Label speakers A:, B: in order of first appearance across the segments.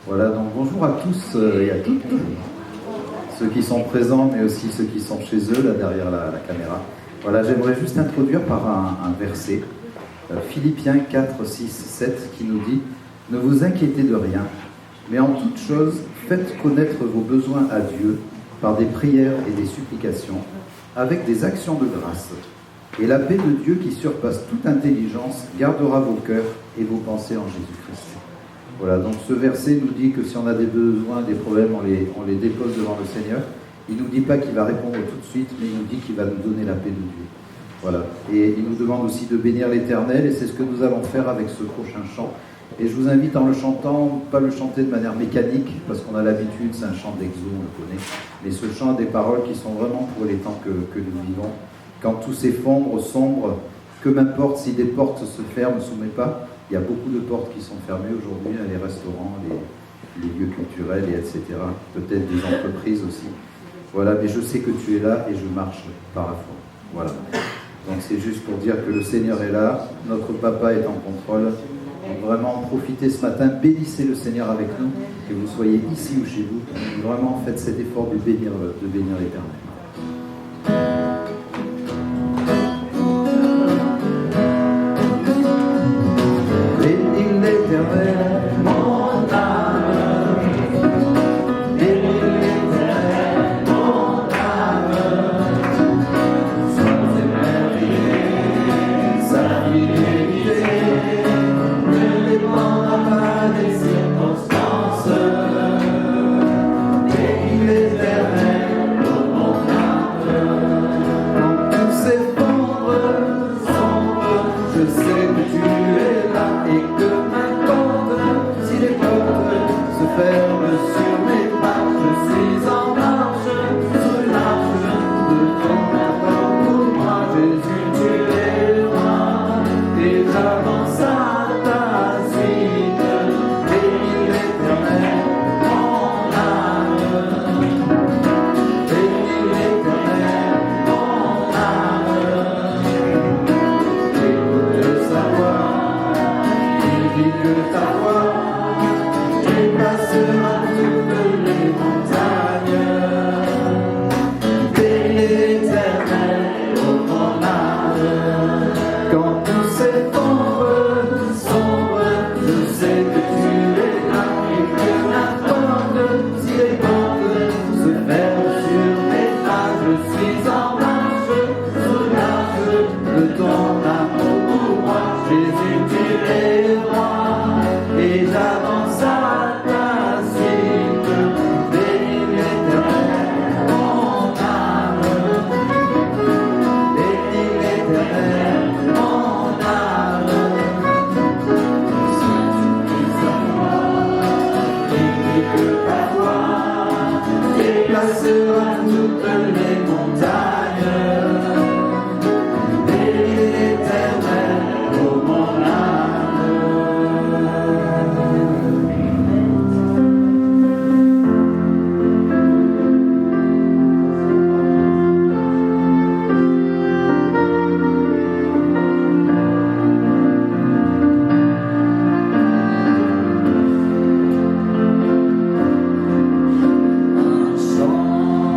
A: Voilà, donc bonjour à tous et à toutes, ceux qui sont présents, mais aussi ceux qui sont chez eux, là derrière la caméra. Voilà, j'aimerais juste introduire par un verset, Philippiens 4, 6, 7, qui nous dit « Ne vous inquiétez de rien, mais en toute chose, faites connaître vos besoins à Dieu par des prières et des supplications, avec des actions de grâce. Et la paix de Dieu qui surpasse toute intelligence gardera vos cœurs et vos pensées en Jésus-Christ. » Voilà, donc ce verset nous dit que si on a des besoins, des problèmes, on les dépose devant le Seigneur. Il ne nous dit pas qu'il va répondre tout de suite, mais il nous dit qu'il va nous donner la paix de Dieu. Voilà, et il nous demande aussi de bénir l'Éternel, et c'est ce que nous allons faire avec ce prochain chant. Et je vous invite en le chantant, pas le chanter de manière mécanique, parce qu'on a l'habitude, c'est un chant d'exo, on le connaît, mais ce chant a des paroles qui sont vraiment pour les temps que nous vivons. Quand tout s'effondre, sombre, que m'importe si des portes se ferment sous mes pas. Il y a beaucoup de portes qui sont fermées aujourd'hui, les restaurants, les lieux culturels, et etc. Peut-être des entreprises aussi. Voilà, mais je sais que tu es là et je marche par la foi. Voilà. Donc c'est juste pour dire que le Seigneur est là, notre Papa est en contrôle. Donc vraiment, profitez ce matin, bénissez le Seigneur avec nous, que vous soyez ici ou chez vous. Vraiment, faites cet effort de bénir l'Éternel.
B: Un chant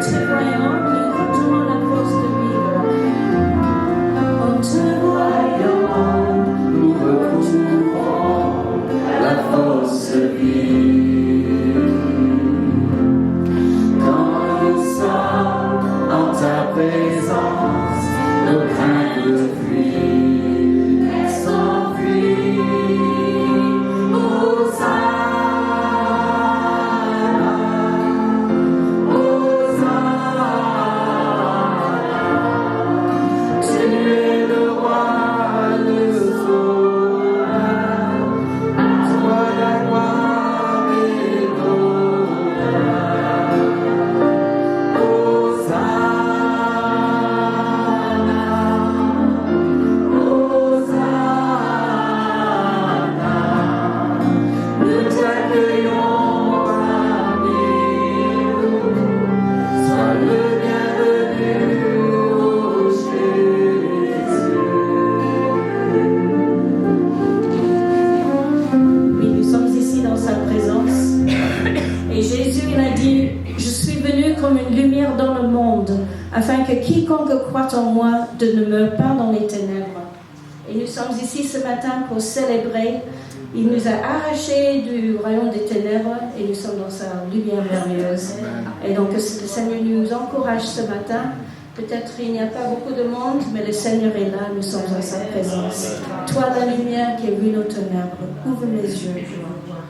B: te voyant, nous retrouvons la force de vivre. En te voyant, nous retrouvons la force de vivre. Quand nous sommes en ta présence, nos craintes fuient, elles s'enfuient. Afin que quiconque croit en moi ne demeure pas dans les ténèbres. Et nous sommes ici ce matin pour célébrer. Il nous a arrachés du royaume des ténèbres et nous sommes dans sa lumière merveilleuse. Et donc le Seigneur nous encourage ce matin. Peut-être il n'y a pas beaucoup de monde, mais le Seigneur est là, nous sommes dans sa présence. Toi la lumière qui a vu nos ténèbres, ouvre les yeux pour en voir.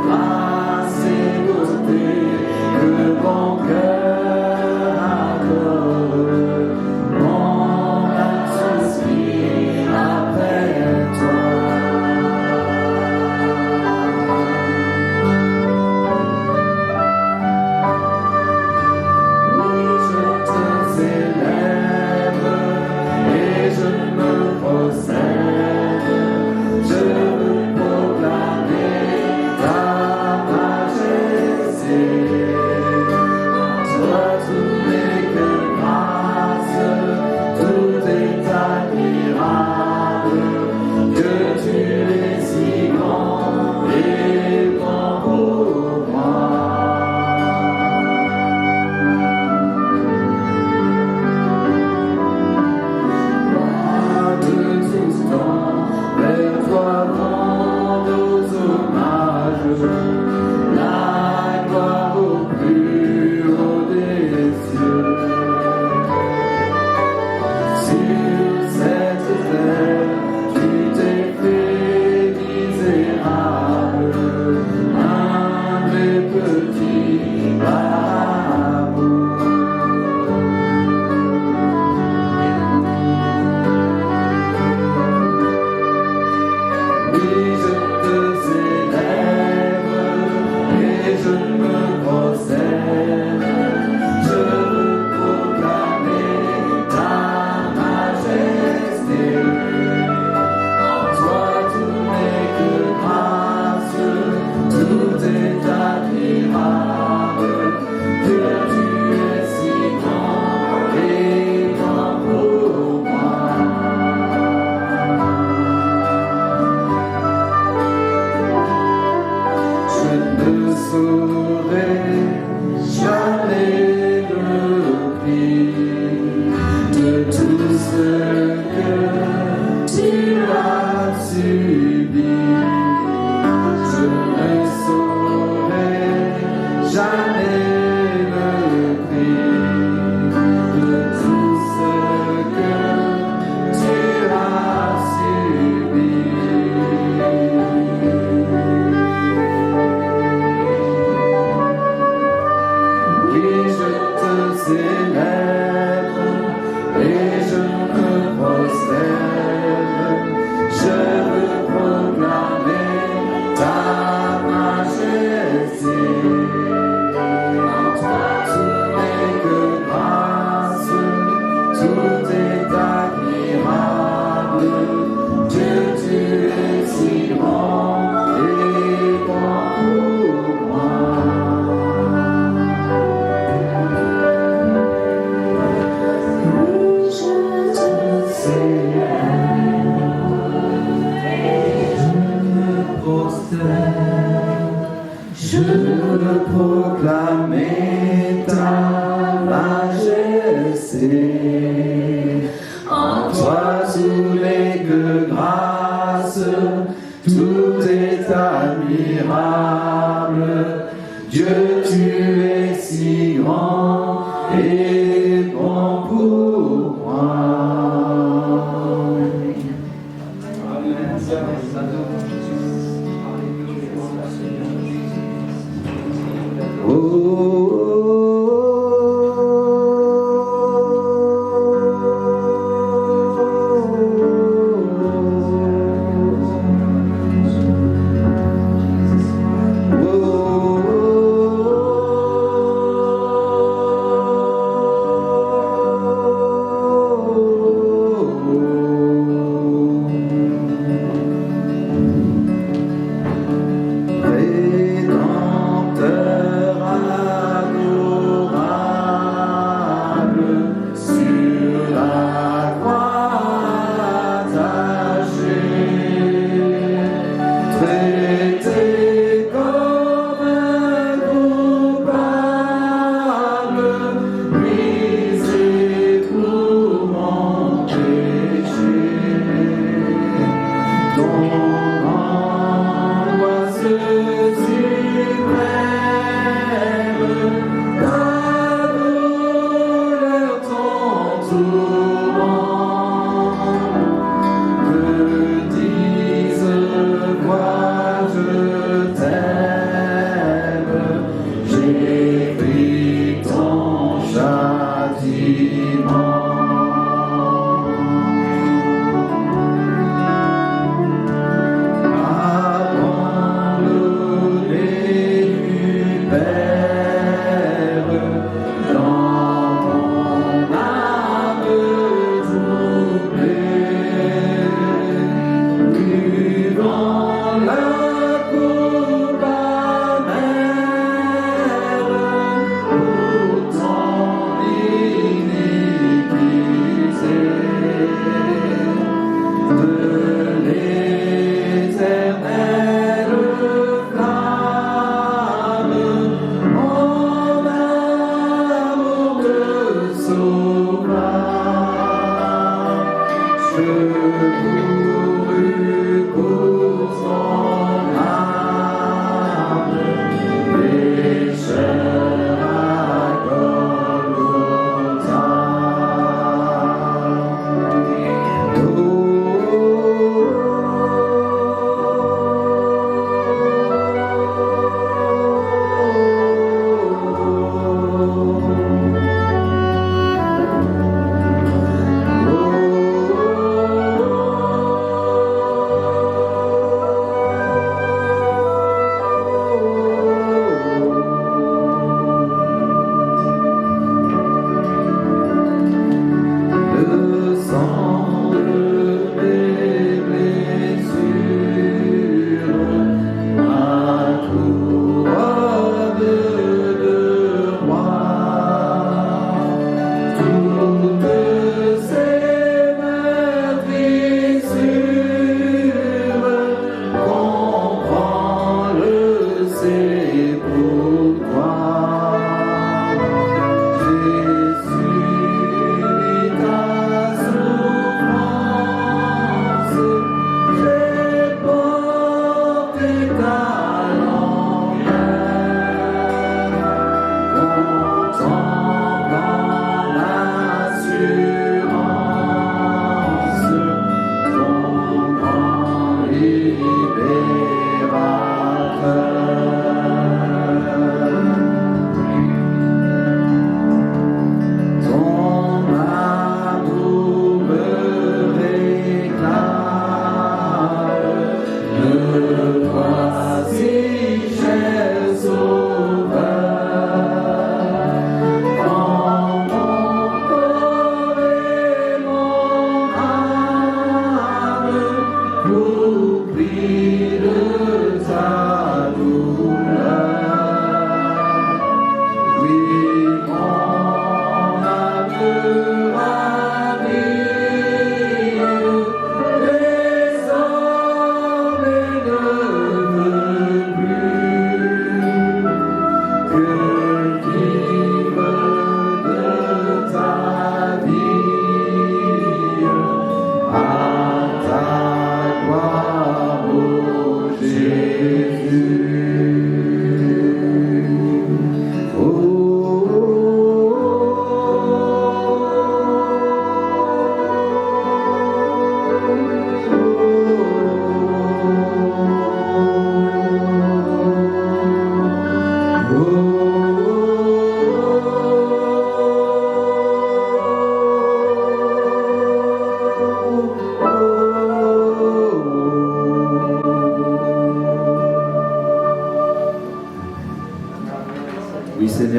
C: Grâce et
A: majesté. En toi tout n'est que grâce, tout est admirable. Dieu, tu es si grand et bon pour moi.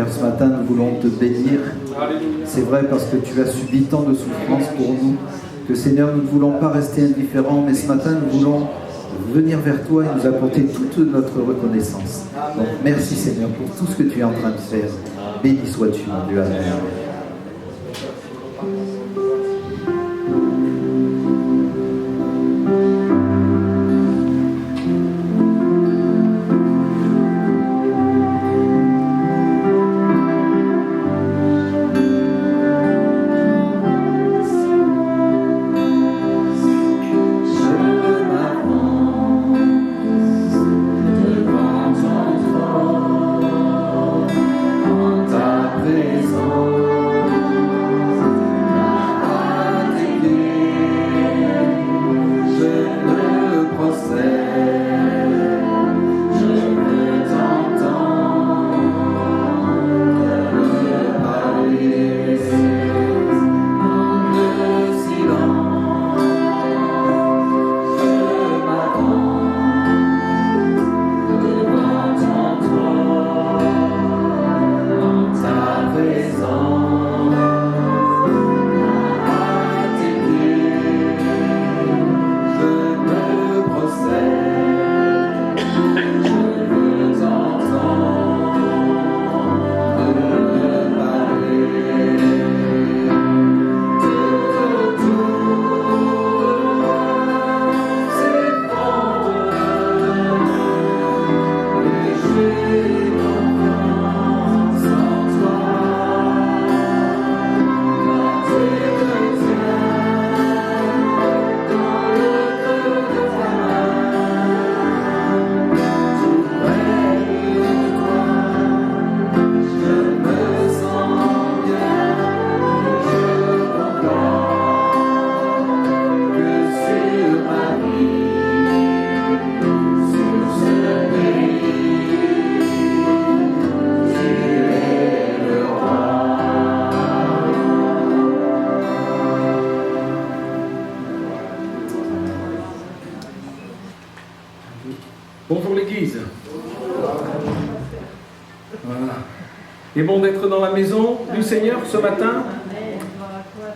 A: Seigneur, ce matin, nous voulons te bénir. C'est vrai parce que tu as subi tant de souffrances pour nous, que Seigneur, nous ne voulons pas rester indifférents, mais ce matin, nous voulons venir vers toi et nous apporter toute notre reconnaissance. Donc, merci Seigneur pour tout ce que tu es en train de faire. Béni sois-tu, mon Dieu. Amen.
C: Bonjour l'Église. Voilà. Il est bon d'être dans la maison du Seigneur ce matin,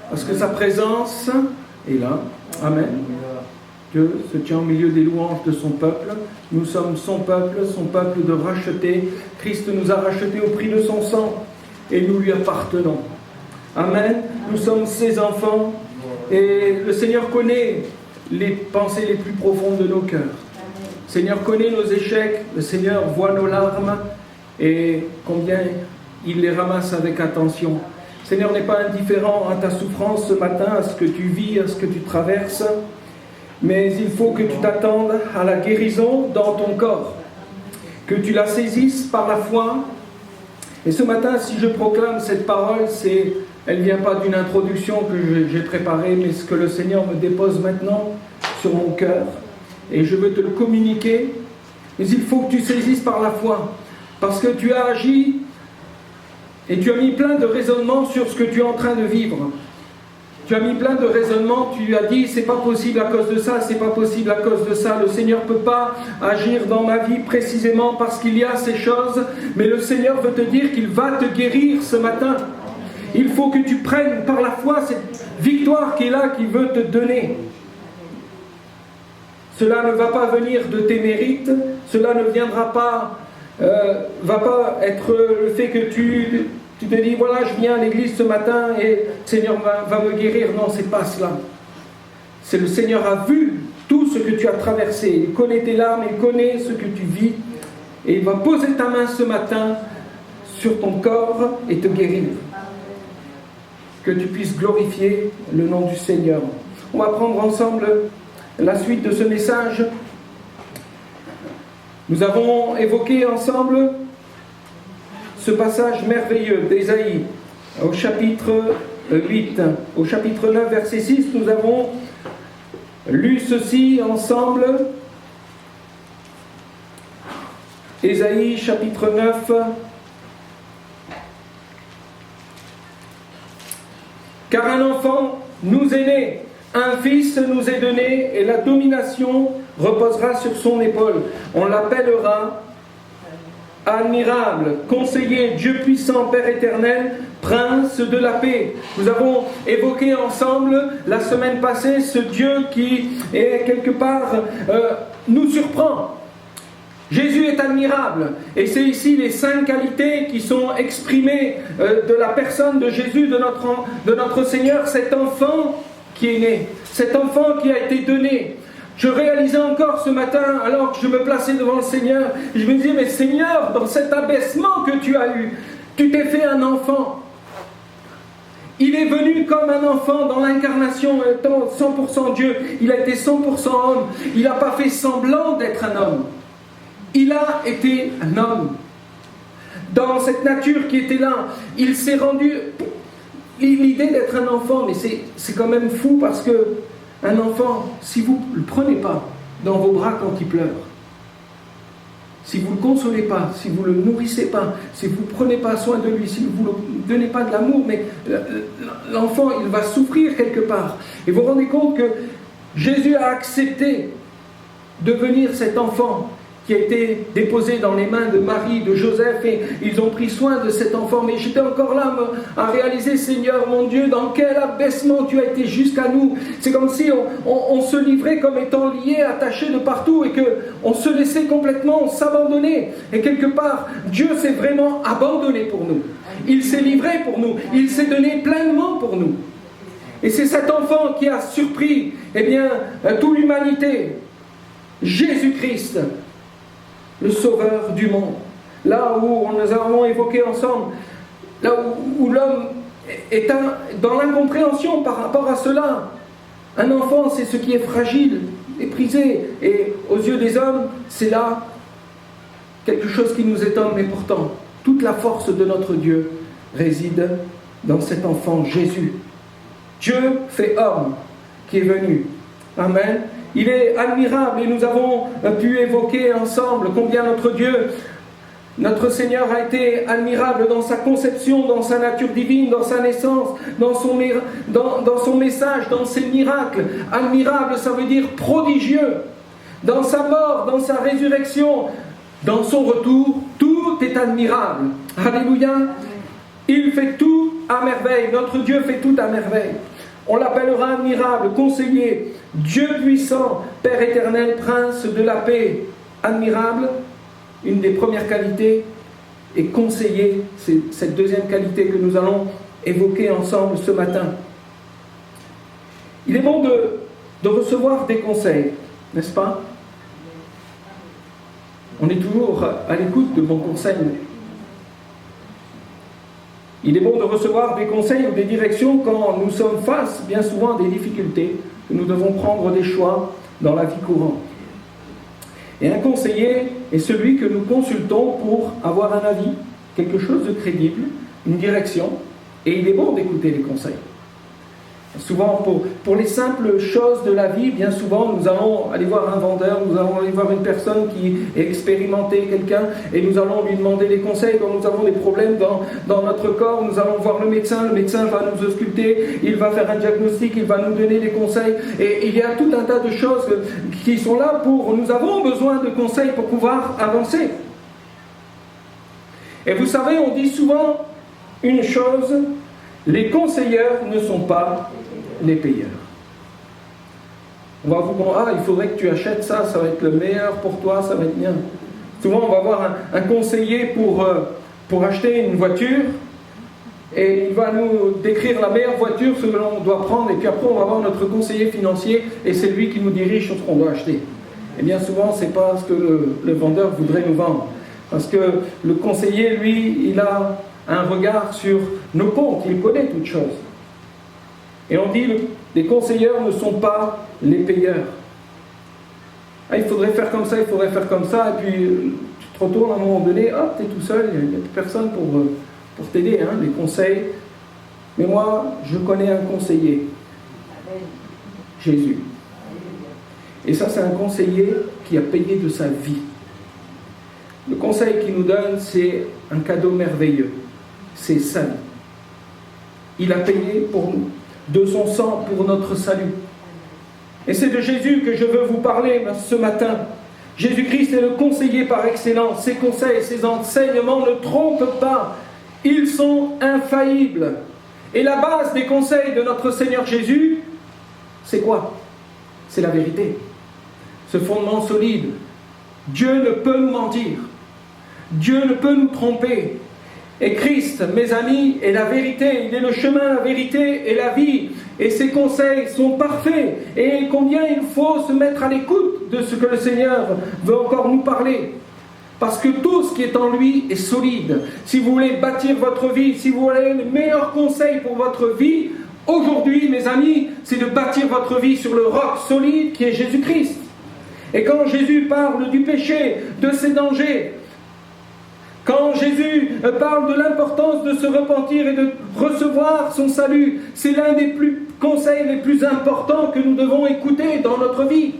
C: parce que sa présence est là. Amen. Dieu se tient au milieu des louanges de son peuple. Nous sommes son peuple de racheté. Christ nous a rachetés au prix de son sang et nous lui appartenons. Amen. Nous sommes ses enfants et le Seigneur connaît les pensées les plus profondes de nos cœurs. Le Seigneur connaît nos échecs, le Seigneur voit nos larmes et combien il les ramasse avec attention. Le Seigneur n'est pas indifférent à ta souffrance ce matin, à ce que tu vis, à ce que tu traverses, mais il faut que tu t'attendes à la guérison dans ton corps, que tu la saisisses par la foi. Et ce matin, si je proclame cette parole, elle ne vient pas d'une introduction que j'ai préparée, mais ce que le Seigneur me dépose maintenant sur mon cœur. Et je veux te le communiquer, mais il faut que tu saisisses par la foi, parce que tu as agi et tu as mis plein de raisonnements sur ce que tu es en train de vivre. Tu as mis plein de raisonnements, tu as dit c'est pas possible à cause de ça, c'est pas possible à cause de ça, le Seigneur ne peut pas agir dans ma vie précisément parce qu'il y a ces choses, mais le Seigneur veut te dire qu'il va te guérir ce matin. Il faut que tu prennes par la foi cette victoire qui est là, qu'il veut te donner. Cela ne va pas venir de tes mérites, cela ne viendra pas, va pas être le fait que tu te dis, voilà, je viens à l'église ce matin et le Seigneur va me guérir. Non, c'est pas cela. C'est le Seigneur a vu tout ce que tu as traversé. Il connaît tes larmes, il connaît ce que tu vis. Et il va poser ta main ce matin sur ton corps et te guérir. Que tu puisses glorifier le nom du Seigneur. On va prendre ensemble la suite de ce message. Nous avons évoqué ensemble ce passage merveilleux d'Ésaïe au chapitre 8. Au chapitre 9, verset 6, nous avons lu ceci ensemble. Ésaïe, chapitre 9. Car un enfant nous est né, un fils nous est donné, et la domination reposera sur son épaule. On l'appellera admirable, conseiller, Dieu puissant, Père éternel, Prince de la paix. Nous avons évoqué ensemble la semaine passée ce Dieu qui est quelque part nous surprend. Jésus est admirable, et c'est ici les 5 qualités qui sont exprimées de la personne de Jésus, de notre Seigneur, cet enfant qui est né, cet enfant qui a été donné. Je réalisais encore ce matin, alors que je me plaçais devant le Seigneur, je me disais, mais Seigneur, dans cet abaissement que tu as eu, tu t'es fait un enfant. Il est venu comme un enfant dans l'incarnation, étant 100% Dieu. Il a été 100% homme. Il n'a pas fait semblant d'être un homme. Il a été un homme. Dans cette nature qui était là, il s'est rendu... L'idée d'être un enfant, mais c'est quand même fou parce que un enfant, si vous ne le prenez pas dans vos bras quand il pleure, si vous ne le consolez pas, si vous ne le nourrissez pas, si vous ne prenez pas soin de lui, si vous ne lui donnez pas de l'amour, mais l'enfant, il va souffrir quelque part. Et vous vous rendez compte que Jésus a accepté de devenir cet enfant qui a été déposé dans les mains de Marie, de Joseph, et ils ont pris soin de cet enfant. Mais j'étais encore là à réaliser, Seigneur mon Dieu, dans quel abaissement tu as été jusqu'à nous. C'est comme si on se livrait comme étant liés, attachés de partout, et qu'on se laissait complètement s'abandonner. Et quelque part, Dieu s'est vraiment abandonné pour nous. Il s'est livré pour nous. Il s'est donné pleinement pour nous. Et c'est cet enfant qui a surpris, toute l'humanité. Jésus-Christ, le sauveur du monde. Là où nous avons évoqué ensemble, là où l'homme est dans l'incompréhension par rapport à cela. Un enfant, c'est ce qui est fragile, méprisé, et aux yeux des hommes, c'est là quelque chose qui nous étonne, mais pourtant, toute la force de notre Dieu réside dans cet enfant Jésus. Dieu fait homme qui est venu. Amen. Il est admirable et nous avons pu évoquer ensemble combien notre Dieu, notre Seigneur a été admirable dans sa conception, dans sa nature divine, dans sa naissance, dans son message, dans ses miracles. Admirable, ça veut dire prodigieux. Dans sa mort, dans sa résurrection, dans son retour, tout est admirable. Alléluia. Il fait tout à merveille. Notre Dieu fait tout à merveille. On l'appellera admirable, conseiller, Dieu puissant, Père éternel, Prince de la paix. Admirable, une des premières qualités, et conseiller, c'est cette deuxième qualité que nous allons évoquer ensemble ce matin. Il est bon de recevoir des conseils, n'est-ce pas? On est toujours à l'écoute de bons conseils. Il est bon de recevoir des conseils ou des directions quand nous sommes face, bien souvent, à des difficultés, que nous devons prendre des choix dans la vie courante. Et un conseiller est celui que nous consultons pour avoir un avis, quelque chose de crédible, une direction, et il est bon d'écouter les conseils. Souvent, pour les simples choses de la vie, bien souvent, nous allons aller voir un vendeur, nous allons aller voir une personne qui est expérimentée, quelqu'un, et nous allons lui demander des conseils. Quand nous avons des problèmes dans notre corps, nous allons voir le médecin va nous ausculter, il va faire un diagnostic, il va nous donner des conseils, et il y a tout un tas de choses qui sont là nous avons besoin de conseils pour pouvoir avancer. Et vous savez, on dit souvent une chose, les conseilleurs ne sont pas les payeurs. On va vous dire, il faudrait que tu achètes ça, ça va être le meilleur pour toi, ça va être bien. Souvent, on va voir un conseiller pour acheter une voiture, et il va nous décrire la meilleure voiture, ce que l'on doit prendre, et puis après, on va voir notre conseiller financier, et c'est lui qui nous dirige sur ce qu'on doit acheter. Et bien souvent, ce n'est pas ce que le vendeur voudrait nous vendre. Parce que le conseiller, lui, il a un regard sur nos comptes, il connaît toutes choses. Et on dit, les conseilleurs ne sont pas les payeurs. Il faudrait faire comme ça, il faudrait faire comme ça, et puis tu te retournes à un moment donné, tu es tout seul, il n'y a personne pour t'aider, les conseils. Mais moi, je connais un conseiller, Jésus. Et ça, c'est un conseiller qui a payé de sa vie. Le conseil qu'il nous donne, c'est un cadeau merveilleux. C'est sa vie. Il a payé pour nous, de son sang pour notre salut. Et c'est de Jésus que je veux vous parler ce matin. Jésus-Christ est le conseiller par excellence. Ses conseils, ses enseignements ne trompent pas. Ils sont infaillibles. Et la base des conseils de notre Seigneur Jésus, c'est quoi? C'est la vérité. Ce fondement solide. Dieu ne peut nous mentir. Dieu ne peut nous tromper. Et Christ, mes amis, est la vérité. Il est le chemin, la vérité et la vie. Et ses conseils sont parfaits. Et combien il faut se mettre à l'écoute de ce que le Seigneur veut encore nous parler. Parce que tout ce qui est en lui est solide. Si vous voulez bâtir votre vie, si vous voulez les meilleurs conseils pour votre vie, aujourd'hui, mes amis, c'est de bâtir votre vie sur le roc solide qui est Jésus-Christ. Et quand Jésus parle du péché, de ses dangers, quand Jésus parle de l'importance de se repentir et de recevoir son salut, c'est l'un des conseils les plus importants que nous devons écouter dans notre vie.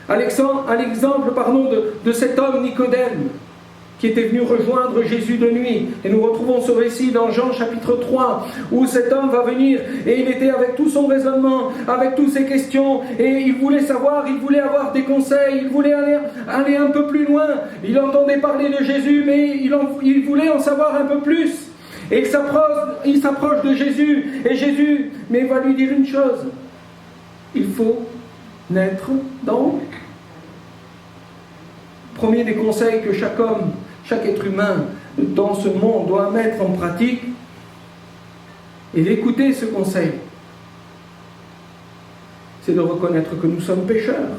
C: À l'exemple de cet homme Nicodème qui était venu rejoindre Jésus de nuit. Et nous retrouvons ce récit dans Jean chapitre 3 où cet homme va venir et il était avec tout son raisonnement, avec toutes ses questions et il voulait savoir, il voulait avoir des conseils, il voulait aller un peu plus loin. Il entendait parler de Jésus mais il voulait en savoir un peu plus. Et il s'approche de Jésus et Jésus va lui dire une chose. Il faut naître d'en haut. Premier des conseils que chaque homme, chaque être humain dans ce monde doit mettre en pratique et d'écouter ce conseil. C'est de reconnaître que nous sommes pécheurs,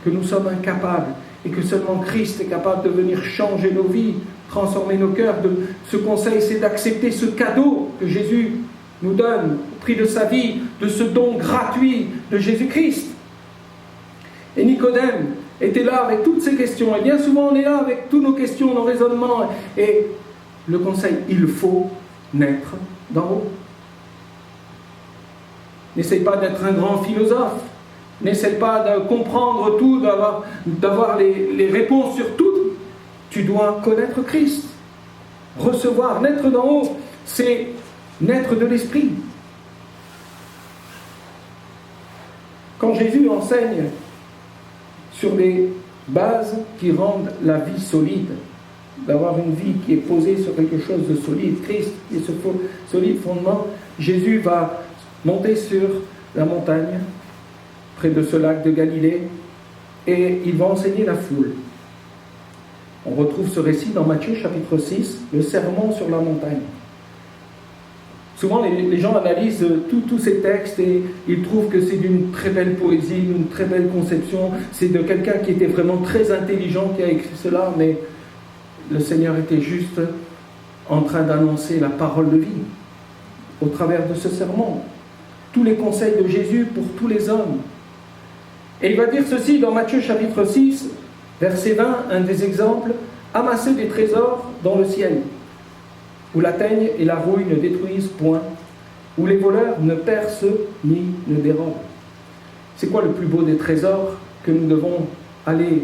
C: que nous sommes incapables et que seulement Christ est capable de venir changer nos vies, transformer nos cœurs. Ce conseil, c'est d'accepter ce cadeau que Jésus nous donne au prix de sa vie, de ce don gratuit de Jésus-Christ. Et Nicodème était là avec toutes ces questions. Et bien souvent, on est là avec toutes nos questions, nos raisonnements. Et le conseil, il faut naître d'en haut. N'essaye pas d'être un grand philosophe. N'essaye pas de comprendre tout, d'avoir les réponses sur tout. Tu dois connaître Christ. Recevoir, naître d'en haut, c'est naître de l'esprit. Quand Jésus enseigne sur les bases qui rendent la vie solide, d'avoir une vie qui est posée sur quelque chose de solide, Christ et ce solide fondement, Jésus va monter sur la montagne, près de ce lac de Galilée, et il va enseigner la foule. On retrouve ce récit dans Matthieu chapitre 6, le sermon sur la montagne. Souvent, les gens analysent tous ces textes et ils trouvent que c'est d'une très belle poésie, d'une très belle conception. C'est de quelqu'un qui était vraiment très intelligent qui a écrit cela, mais le Seigneur était juste en train d'annoncer la parole de vie au travers de ce sermon. Tous les conseils de Jésus pour tous les hommes. Et il va dire ceci dans Matthieu chapitre 6, verset 20, un des exemples, « Amassez des trésors dans le ciel, où la teigne et la rouille ne détruisent point, où les voleurs ne percent ni ne dérobent. » C'est quoi le plus beau des trésors que nous devons aller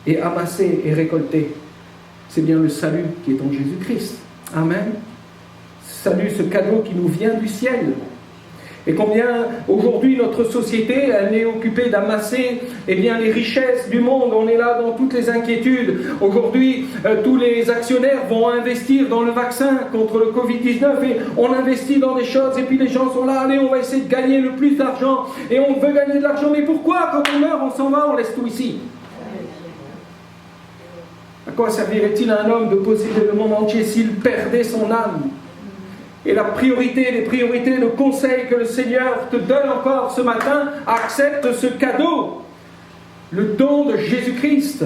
C: et amasser et récolter? C'est bien le salut qui est en Jésus-Christ. Amen. Salut, ce cadeau qui nous vient du ciel. Et combien aujourd'hui notre société, elle est occupée d'amasser les richesses du monde. On est là dans toutes les inquiétudes. Aujourd'hui, tous les actionnaires vont investir dans le vaccin contre le Covid-19 et on investit dans des choses et puis les gens sont là, allez, on va essayer de gagner le plus d'argent et on veut gagner de l'argent. Mais pourquoi quand on meurt, on s'en va, on laisse tout ici? À quoi servirait-il à un homme de posséder le monde entier s'il perdait son âme? Et les priorités, le conseil que le Seigneur te donne encore ce matin, accepte ce cadeau, le don de Jésus-Christ.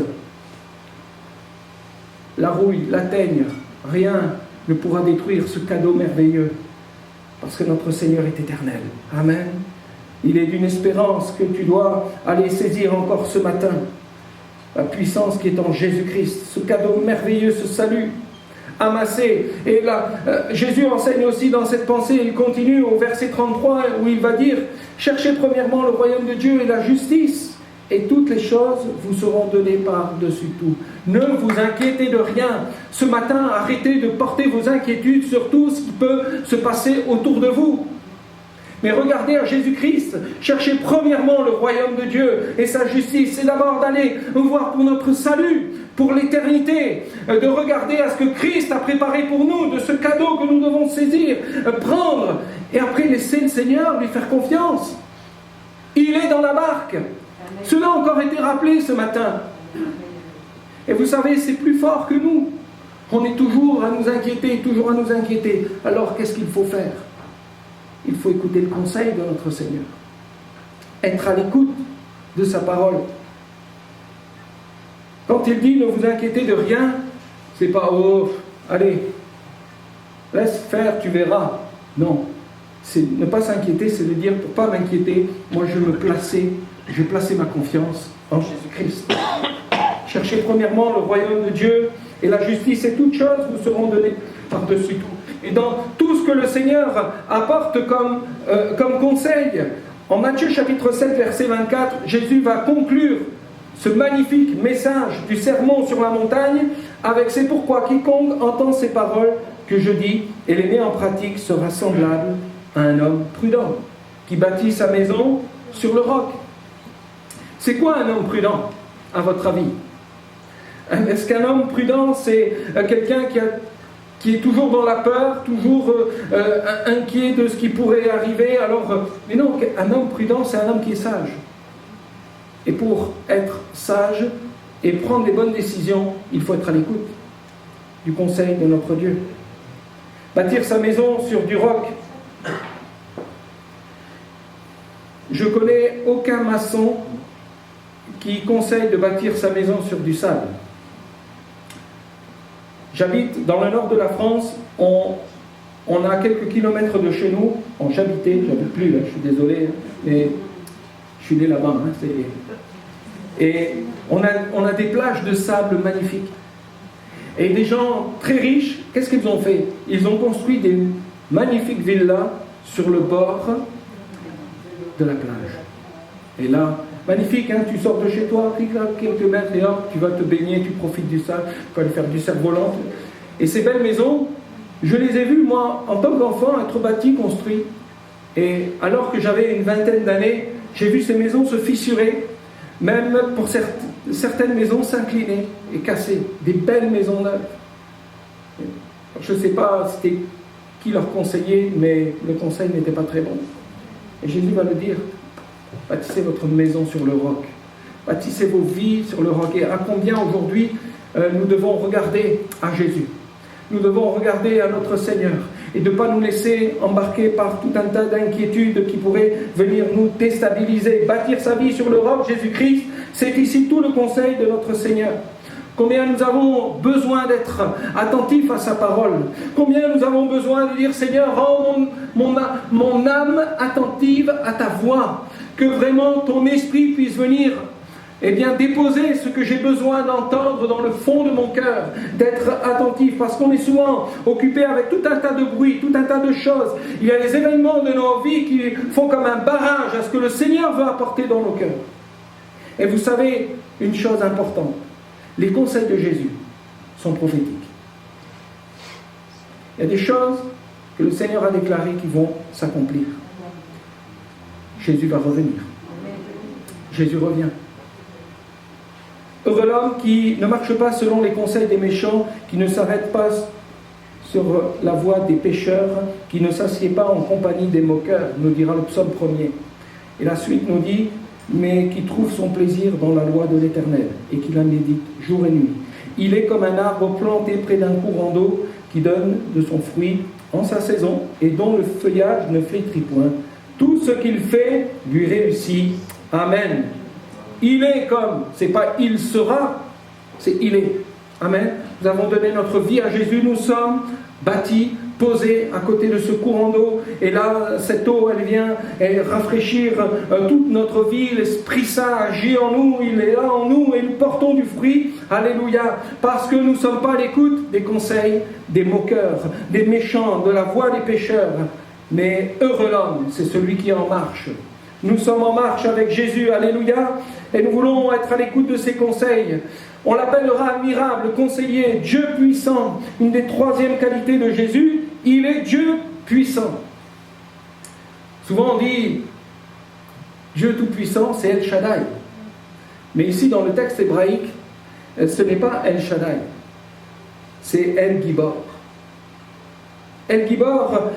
C: La rouille, la teigne, rien ne pourra détruire ce cadeau merveilleux, parce que notre Seigneur est éternel. Amen. Il est d'une espérance que tu dois aller saisir encore ce matin. La puissance qui est en Jésus-Christ, ce cadeau merveilleux, ce salut amassé. Et là, Jésus enseigne aussi dans cette pensée, il continue au verset 33 où il va dire « Cherchez premièrement le royaume de Dieu et la justice, et toutes les choses vous seront données par-dessus tout. » Ne vous inquiétez de rien. Ce matin, arrêtez de porter vos inquiétudes sur tout ce qui peut se passer autour de vous. Mais regardez à Jésus-Christ, cherchez premièrement le royaume de Dieu et sa justice. C'est d'abord d'aller voir pour notre salut, pour l'éternité, de regarder à ce que Christ a préparé pour nous, de ce cadeau que nous devons saisir, prendre, et après laisser le Seigneur, lui faire confiance. Il est dans la barque. Cela a encore été rappelé ce matin. Et vous savez, c'est plus fort que nous. On est toujours à nous inquiéter, toujours à nous inquiéter. Alors, qu'est-ce qu'il faut faire? Il faut écouter le conseil de notre Seigneur. Être à l'écoute de sa parole. Quand il dit « ne vous inquiétez de rien », c'est pas « oh, allez, laisse faire, tu verras ». Non, c'est ne pas s'inquiéter, c'est de dire « pour ne pas m'inquiéter, moi je vais placer ma confiance en Jésus-Christ ». Cherchez premièrement le royaume de Dieu et la justice, et toutes choses vous seront données par-dessus tout. Et dans tout ce que le Seigneur apporte comme conseil, en Matthieu chapitre 7, verset 24, Jésus va conclure ce magnifique message du sermon sur la montagne avec « c'est pourquoi quiconque entend ces paroles que je dis et les met en pratique sera semblable à un homme prudent qui bâtit sa maison sur le roc ». C'est quoi un homme prudent, à votre avis? Est-ce qu'un homme prudent, c'est quelqu'un qui est toujours dans la peur, toujours inquiet de ce qui pourrait arriver? Mais non, un homme prudent, c'est un homme qui est sage. Et pour être sage et prendre les bonnes décisions, il faut être à l'écoute du conseil de notre Dieu. Bâtir sa maison sur du roc. Je connais aucun maçon qui conseille de bâtir sa maison sur du sable. J'habite dans le nord de la France, on a quelques kilomètres de chez nous, j'habite plus là, je suis désolé, mais je suis né là-bas. Et on a des plages de sable magnifiques. Et des gens très riches, qu'est-ce qu'ils ont fait? Ils ont construit des magnifiques villas sur le bord de la plage. Et là, magnifique, hein, tu sors de chez toi, quelques mètres et hop, tu vas te baigner, tu profites du sable, tu peux aller faire du cerf-volant. Et ces belles maisons, je les ai vues, moi, en tant qu'enfant, être bâties, construites. Et alors que j'avais une vingtaine d'années, j'ai vu ces maisons se fissurer, même pour certaines maisons s'incliner et casser, des belles maisons neuves. Je ne sais pas c'était qui leur conseillait, mais le conseil n'était pas très bon. Et Jésus va le dire, bâtissez votre maison sur le roc, bâtissez vos vies sur le roc. Et à combien aujourd'hui nous devons regarder à Jésus, nous devons regarder à notre Seigneur, et de ne pas nous laisser embarquer par tout un tas d'inquiétudes qui pourraient venir nous déstabiliser. Bâtir sa vie sur le roc, Jésus-Christ, c'est ici tout le conseil de notre Seigneur. Combien nous avons besoin d'être attentifs à sa parole. Combien nous avons besoin de dire, Seigneur, rends mon âme attentive à ta voix. Que vraiment ton esprit puisse venir déposer ce que j'ai besoin d'entendre dans le fond de mon cœur, d'être attentif, parce qu'on est souvent occupé avec tout un tas de bruit, tout un tas de choses. Il y a les événements de nos vies qui font comme un barrage à ce que le Seigneur veut apporter dans nos cœurs. Et vous savez une chose importante, les conseils de Jésus sont prophétiques. Il y a des choses que le Seigneur a déclarées qui vont s'accomplir. Jésus va revenir. Jésus revient. Heureux l'homme qui ne marche pas selon les conseils des méchants, qui ne s'arrête pas sur la voie des pécheurs, qui ne s'assied pas en compagnie des moqueurs, nous dira le psaume 1er. Et la suite nous dit, mais qui trouve son plaisir dans la loi de l'Éternel, et qui la médite jour et nuit. Il est comme un arbre planté près d'un courant d'eau, qui donne de son fruit en sa saison, et dont le feuillage ne flétrit point. Tout ce qu'il fait lui réussit. Amen. Il est comme, c'est pas il sera, c'est il est. Amen. Nous avons donné notre vie à Jésus, nous sommes bâtis, posés à côté de ce courant d'eau, et là, cette eau, elle vient rafraîchir toute notre vie. L'Esprit Saint agit en nous, il est là en nous, et nous portons du fruit. Alléluia. Parce que nous ne sommes pas à l'écoute des conseils des moqueurs, des méchants, de la voix des pécheurs. Mais heureux l'homme, c'est celui qui est en marche. Nous sommes en marche avec Jésus, alléluia, et nous voulons être à l'écoute de ses conseils. On l'appellera admirable, conseiller, Dieu puissant. Une des troisièmes qualités de Jésus, il est Dieu puissant. Souvent on dit Dieu Tout-Puissant, c'est El Shaddai. Mais ici dans le texte hébraïque, ce n'est pas El Shaddai, c'est El Gibor. El Gibor,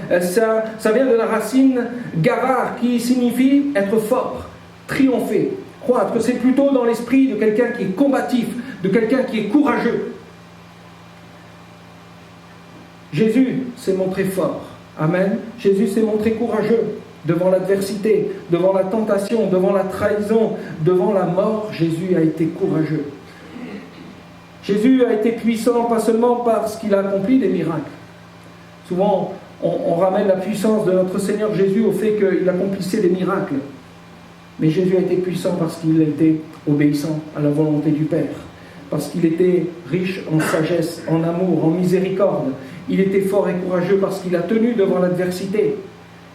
C: ça vient de la racine gavar qui signifie être fort, triompher, croître. C'est plutôt dans l'esprit de quelqu'un qui est combatif, de quelqu'un qui est courageux. Jésus s'est montré fort. Amen. Jésus s'est montré courageux devant l'adversité, devant la tentation, devant la trahison, devant la mort. Jésus a été courageux. Jésus a été puissant pas seulement parce qu'il a accompli des miracles. Souvent, on ramène la puissance de notre Seigneur Jésus au fait qu'il accomplissait des miracles. Mais Jésus a été puissant parce qu'il était obéissant à la volonté du Père. Parce qu'il était riche en sagesse, en amour, en miséricorde. Il était fort et courageux parce qu'il a tenu devant l'adversité.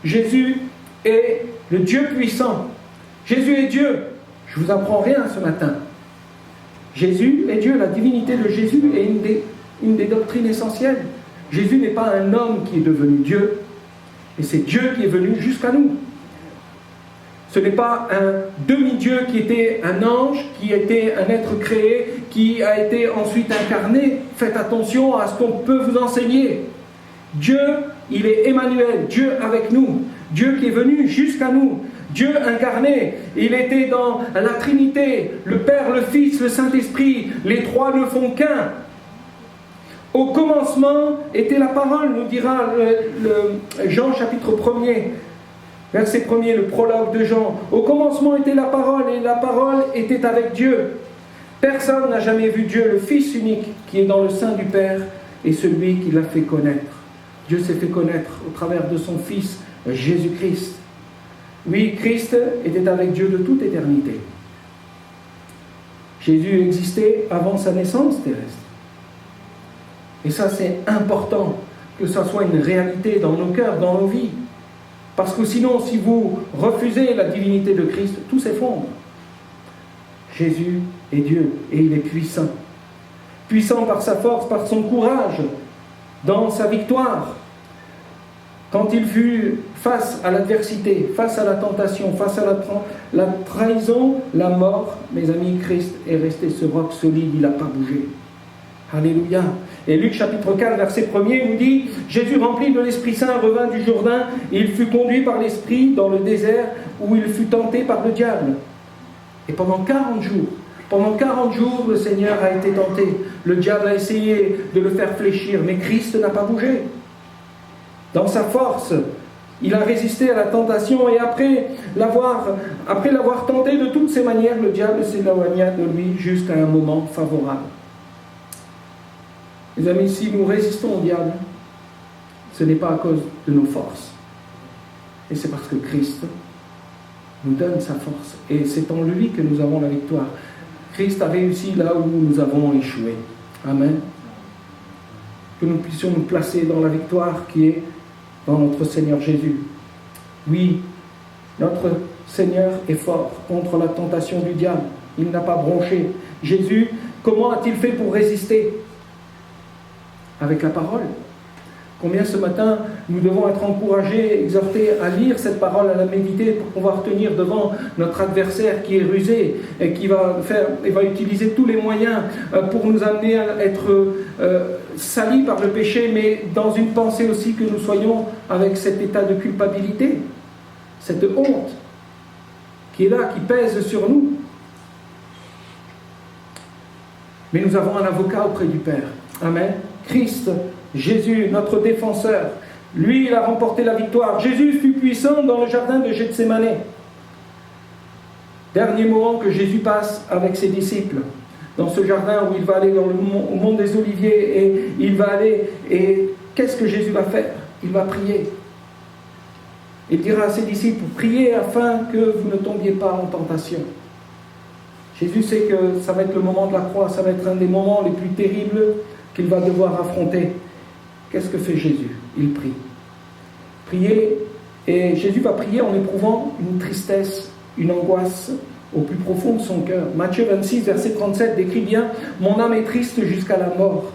C: Jésus est le Dieu puissant. Jésus est Dieu. Je ne vous apprends rien ce matin. Jésus est Dieu. La divinité de Jésus est une des doctrines essentielles. Jésus n'est pas un homme qui est devenu Dieu, et c'est Dieu qui est venu jusqu'à nous. Ce n'est pas un demi-dieu qui était un ange, qui était un être créé, qui a été ensuite incarné. Faites attention à ce qu'on peut vous enseigner. Dieu, il est Emmanuel, Dieu avec nous. Dieu qui est venu jusqu'à nous. Dieu incarné. Il était dans la Trinité, le Père, le Fils, le Saint-Esprit. Les trois ne font qu'un. Au commencement était la parole, nous dira Jean chapitre 1er. Verset 1er, le prologue de Jean. Au commencement était la parole, et la parole était avec Dieu. Personne n'a jamais vu Dieu, le Fils unique, qui est dans le sein du Père, et celui qui l'a fait connaître. Dieu s'est fait connaître au travers de son Fils, Jésus-Christ. Oui, Christ était avec Dieu de toute éternité. Jésus existait avant sa naissance terrestre. Et ça, c'est important que ça soit une réalité dans nos cœurs, dans nos vies. Parce que sinon, si vous refusez la divinité de Christ, tout s'effondre. Jésus est Dieu et il est puissant. Puissant par sa force, par son courage, dans sa victoire. Quand il fut face à l'adversité, face à la tentation, face à la trahison, la mort, mes amis, Christ est resté ce roc solide, il n'a pas bougé. Alléluia. Et Luc chapitre 4, verset 1er nous dit « Jésus, rempli de l'Esprit Saint, revint du Jourdain, et il fut conduit par l'Esprit dans le désert, où il fut tenté par le diable. » Et pendant 40 jours, le Seigneur a été tenté. Le diable a essayé de le faire fléchir, mais Christ n'a pas bougé. Dans sa force, il a résisté à la tentation, et après l'avoir tenté de toutes ses manières, le diable s'éloigna de lui jusqu'à un moment favorable. Les amis, si nous résistons au diable, ce n'est pas à cause de nos forces. Et c'est parce que Christ nous donne sa force. Et c'est en lui que nous avons la victoire. Christ a réussi là où nous avons échoué. Amen. Que nous puissions nous placer dans la victoire qui est dans notre Seigneur Jésus. Oui, notre Seigneur est fort contre la tentation du diable. Il n'a pas bronché. Jésus, comment a-t-il fait pour résister ? Avec la parole. Combien ce matin nous devons être encouragés, exhortés à lire cette parole, à la méditer pour pouvoir tenir devant notre adversaire qui est rusé et qui va utiliser tous les moyens pour nous amener à être salis par le péché, mais dans une pensée aussi que nous soyons avec cet état de culpabilité, cette honte qui est là, qui pèse sur nous. Mais nous avons un avocat auprès du Père. Amen. Christ, Jésus, notre défenseur, lui, il a remporté la victoire. Jésus fut puissant dans le jardin de Gethsémane. Dernier moment que Jésus passe avec ses disciples, dans ce jardin où il va aller au mont des Oliviers, et il va aller, et qu'est-ce que Jésus va faire ? Il va prier. Il dira à ses disciples, priez afin que vous ne tombiez pas en tentation. Jésus sait que ça va être le moment de la croix, ça va être un des moments les plus terribles qu'il va devoir affronter. Qu'est-ce que fait Jésus ? Il prie. Prier, et Jésus va prier en éprouvant une tristesse, une angoisse au plus profond de son cœur. Matthieu 26, verset 37 décrit bien « Mon âme est triste jusqu'à la mort.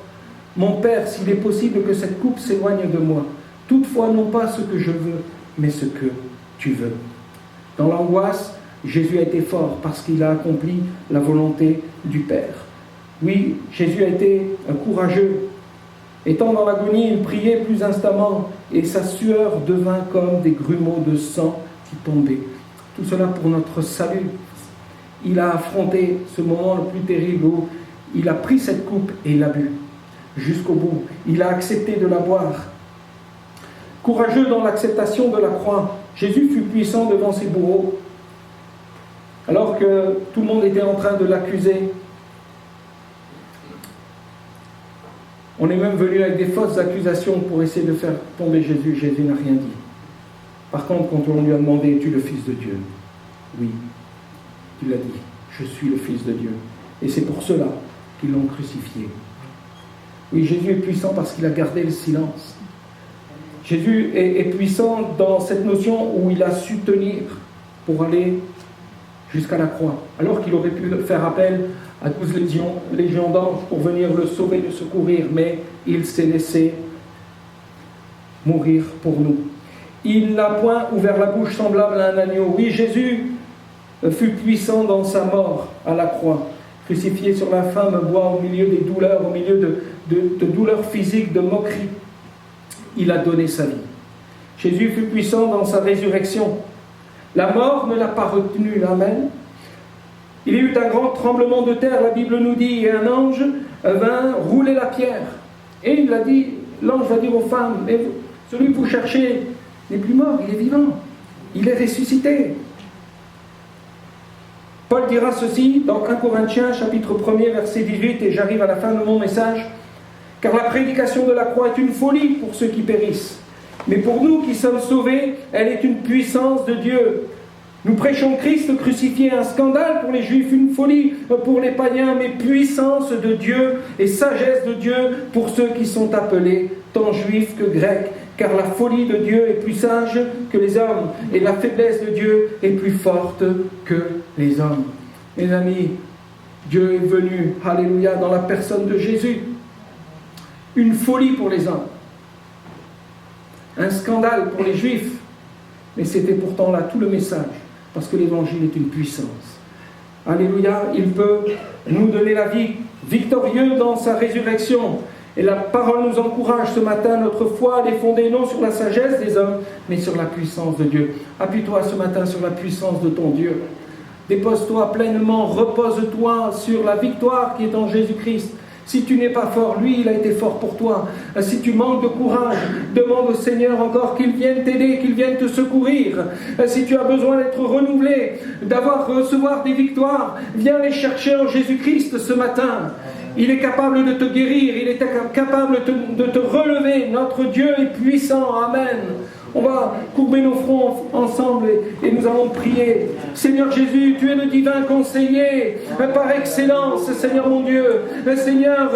C: Mon Père, s'il est possible que cette coupe s'éloigne de moi. Toutefois, non pas ce que je veux, mais ce que tu veux. Dans l'angoisse, Jésus a été fort parce qu'il a accompli la volonté du Père. Oui, Jésus a été courageux. Étant dans l'agonie, il priait plus instamment et sa sueur devint comme des grumeaux de sang qui tombaient. Tout cela pour notre salut. Il a affronté ce moment le plus terrible où il a pris cette coupe et il l'a bu jusqu'au bout. Il a accepté de la boire. Courageux dans l'acceptation de la croix, Jésus fut puissant devant ses bourreaux. Alors que tout le monde était en train de l'accuser, on est même venu avec des fausses accusations pour essayer de faire tomber Jésus. Jésus n'a rien dit. Par contre, quand on lui a demandé, es-tu le Fils de Dieu? Oui, il a dit, je suis le Fils de Dieu. Et c'est pour cela qu'ils l'ont crucifié. Oui, Jésus est puissant parce qu'il a gardé le silence. Jésus est puissant dans cette notion où il a su tenir pour aller jusqu'à la croix, alors qu'il aurait pu faire appel à 12 légions d'anges pour venir le sauver, le secourir, mais il s'est laissé mourir pour nous. Il n'a point ouvert la bouche semblable à un agneau. Oui, Jésus fut puissant dans sa mort à la croix, crucifié sur la femme bois au milieu des douleurs, au milieu de douleurs physiques, de moqueries. Il a donné sa vie. Jésus fut puissant dans sa résurrection. La mort ne l'a pas retenu. Amen. Il y eut un grand tremblement de terre, la Bible nous dit, et un ange vint rouler la pierre. Et il a dit, l'ange va dire aux femmes, mais celui que vous cherchez n'est plus mort, il est vivant. Il est ressuscité. Paul dira ceci dans 1 Corinthiens, chapitre 1er, verset 18, et j'arrive à la fin de mon message. Car la prédication de la croix est une folie pour ceux qui périssent. Mais pour nous qui sommes sauvés, elle est une puissance de Dieu. Nous prêchons Christ crucifié, un scandale pour les Juifs, une folie pour les païens, mais puissance de Dieu et sagesse de Dieu pour ceux qui sont appelés, tant juifs que grecs. Car la folie de Dieu est plus sage que les hommes, et la faiblesse de Dieu est plus forte que les hommes. Mes amis, Dieu est venu, alléluia, dans la personne de Jésus. Une folie pour les hommes, un scandale pour les Juifs, mais c'était pourtant là tout le message, parce que l'Évangile est une puissance. Alléluia, il peut nous donner la vie, victorieux dans sa résurrection. Et la parole nous encourage ce matin, notre foi, elle est fondée non sur la sagesse des hommes, mais sur la puissance de Dieu. Appuie-toi ce matin sur la puissance de ton Dieu. Dépose-toi pleinement, repose-toi sur la victoire qui est en Jésus-Christ. Si tu n'es pas fort, lui, il a été fort pour toi. Si tu manques de courage, demande au Seigneur encore qu'il vienne t'aider, qu'il vienne te secourir. Si tu as besoin d'être renouvelé, recevoir des victoires, viens les chercher en Jésus-Christ ce matin. Il est capable de te guérir, il est capable de te relever. Notre Dieu est puissant. Amen. On va courber nos fronts ensemble et nous allons prier. Seigneur Jésus, tu es le divin conseiller par excellence, Seigneur mon Dieu. Seigneur,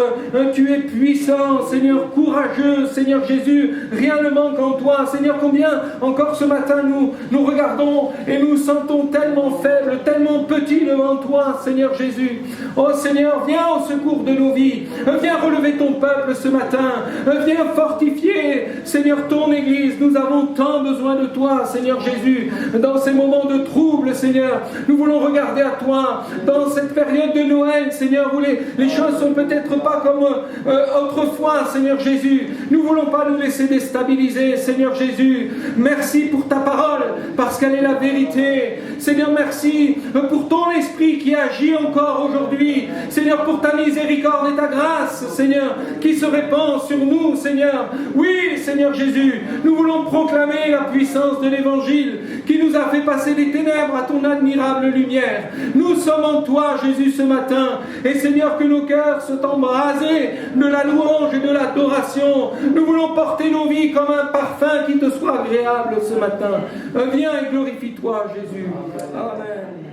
C: tu es puissant, Seigneur courageux, Seigneur Jésus. Rien ne manque en toi. Seigneur, combien encore ce matin nous regardons et nous sentons tellement faibles, tellement petits devant toi, Seigneur Jésus. Oh Seigneur, viens au secours de nos vies. Viens relever ton peuple ce matin. Viens fortifier, Seigneur, ton Église. Nous avons tant besoin de toi, Seigneur Jésus, dans ces moments de trouble, Seigneur. Nous voulons regarder à toi dans cette période de Noël, Seigneur, où les choses sont peut-être pas comme autrefois, Seigneur Jésus. Nous ne voulons pas nous laisser déstabiliser, Seigneur Jésus. Merci pour ta parole, parce qu'elle est la vérité. Seigneur, merci pour ton esprit qui agit encore aujourd'hui. Seigneur, pour ta miséricorde et ta grâce, Seigneur, qui se répand sur nous, Seigneur. Oui, Seigneur Jésus, nous voulons proclamer la puissance de l'Évangile qui nous a fait passer des ténèbres à ton admirable lumière. Nous sommes en toi, Jésus, ce matin. Et Seigneur, que nos cœurs soient embrasés de la louange et de l'adoration. Nous voulons porter nos vies comme un parfum qui te soit agréable ce matin. Viens et glorifie-toi, Jésus. Amen.